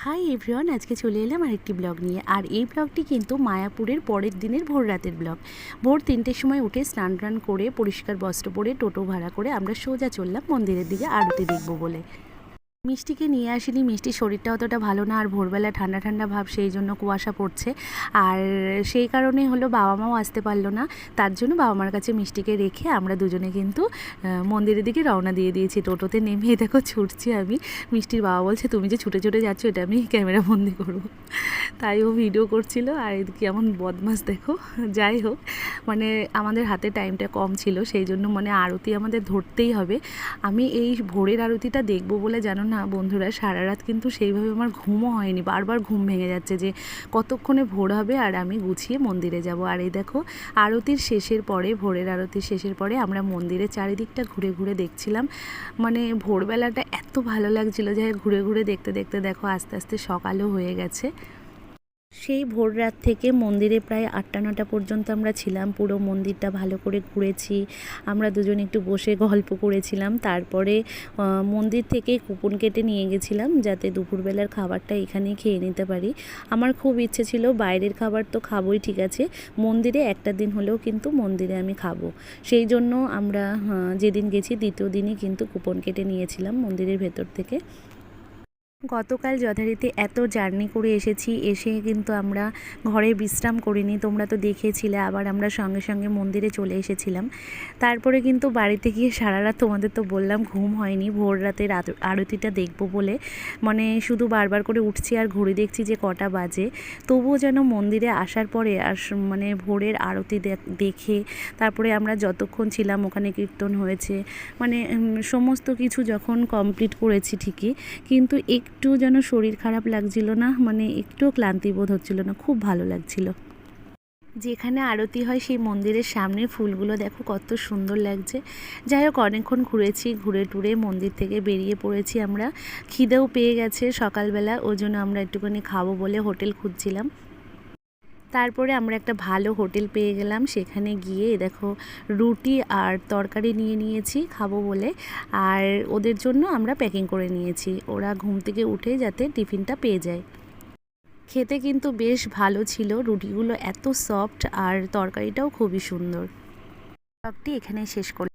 Hi everyone, আজকে চলে এলাম আরেকটি ব্লগ নিয়ে। আর এই ব্লগটি কিন্তু মায়াপুরের পরের দিনের ভোর রাতের ব্লগ। ভোর 3টের সময় উঠে স্নান টান করে পরিষ্কার বস্ত্র পরে টোটো ভাড়া করে আমরা সোজা চললাম মন্দিরের দিকে আরতি দেখবো বলে। মিষ্টিকে নিয়ে আসিনি, মিষ্টির শরীরটা অতটা ভালো না, আর ভোরবেলা ঠান্ডা ঠান্ডা ভাব, সেই জন্য কুয়াশা পড়ছে। আর সেই কারণে হলো বাবা মাও আসতে পারলো না, তার জন্য বাবা মার কাছে মিষ্টিকে রেখে আমরা দুজনে কিন্তু মন্দিরের দিকে রওনা দিয়ে দিয়েছি। টোটোতে নেমে দেখো ছুটছি আমি। মিষ্টির বাবা বলছে তুমি যে ছুটে ছুটে যাচ্ছ এটা আমি ক্যামেরা বন্দি করবো, তাই ও ভিডিও করছিল। আর এদিকে এমন বদমাস দেখো। যাই হোক, মানে আমাদের হাতে টাইমটা কম ছিল, সেই জন্য মানে আরতি আমাদের ধরতেই হবে। আমি এই ভোরের আরতিটা দেখবো বলে জানো না বন্ধুরা, সারা রাত কিন্তু সেইভাবে আমার ঘুমও হয়নি, বারবার ঘুম ভেঙে যাচ্ছে যে কতক্ষণে ভোর হবে আর আমি গুছিয়ে মন্দিরে যাব। আর এই দেখো আরতির শেষের পরে, ভোরের আরতির শেষের পরে আমরা মন্দিরের চারিদিকটা ঘুরে ঘুরে দেখছিলাম। মানে ভোরবেলাটা এত ভালো লাগছিল যে ঘুরে ঘুরে দেখতে দেখতে দেখো আস্তে আস্তে সকালও হয়ে গেছে। সেই ভোর রাত থেকে মন্দিরে প্রায় 8টা-9টা পর্যন্ত আমরা ছিলাম। পুরো মন্দিরটা ভালো করে ঘুরেছি, আমরা দুজন একটু বসে গল্প করেছিলাম। তারপরে মন্দির থেকে কুপন কেটে নিয়ে গেছিলাম যাতে দুপুরবেলার খাবারটা এখানেই খেয়ে নিতে পারি। আমার খুব ইচ্ছে ছিল বাইরের খাবার তো খাবোই, ঠিক আছে, মন্দিরে একটা দিন হলেও কিন্তু মন্দিরে আমি খাবো। সেই জন্য আমরা যেদিন গেছি দ্বিতীয় দিনই কিন্তু কুপন কেটে নিয়েছিলাম মন্দিরের ভেতর থেকে। গতকাল যথারীতি এত জার্নি করে এসেছি, এসে কিন্তু আমরা ঘরে বিশ্রাম করিনি, তোমরা তো দেখেছিলে। আবার আমরা সঙ্গে সঙ্গে মন্দিরে চলে এসেছিলাম। তারপরে কিন্তু বাড়িতে গিয়ে সারা রাত তোমাদের তো বললাম ঘুম হয়নি, ভোর রাতের আরতিটা দেখবো বলে মানে শুধু বারবার করে উঠছি আর ঘড়ি দেখছি যে কটা বাজে। তবুও যেন মন্দিরে আসার পরে আর মানে ভোরের আরতি দেখে তারপরে আমরা যতক্ষণ ছিলাম ওখানে কীর্তন হয়েছে, মানে সমস্ত কিছু যখন কমপ্লিট করেছি ঠিকই, কিন্তু একটু যেন শরীর খারাপ লাগছিল না, মানে একটুও ক্লান্তি বোধ হচ্ছিল না, খুব ভালো লাগছিল। যেখানে আরতি হয় সেই মন্দিরের সামনে ফুলগুলো দেখো কত সুন্দর লাগছে। যাই হোক, অনেকক্ষণ ঘুরেছি, ঘুরে টুরে মন্দির থেকে বেরিয়ে পড়েছি আমরা। খিদেও পেয়ে গেছে সকালবেলা, ওই জন্য আমরা একটুখানি খাবো বলে হোটেল খুঁজছিলাম। তারপরে আমরা একটা ভালো হোটেল পেয়ে গেলাম, সেখানে গিয়ে দেখো রুটি আর তরকারি নিয়ে নিয়েছি খাবো বলে। আর ওদের জন্য আমরা প্যাকিং করে নিয়েছি, ওরা ঘুম থেকে উঠে যাতে টিফিনটা পেয়ে যায়। খেতে কিন্তু বেশ ভালো ছিল, রুটিগুলো এত সফট আর তরকারিটাও খুবই সুন্দর। ব্লগটি এখানেই শেষ করলাম।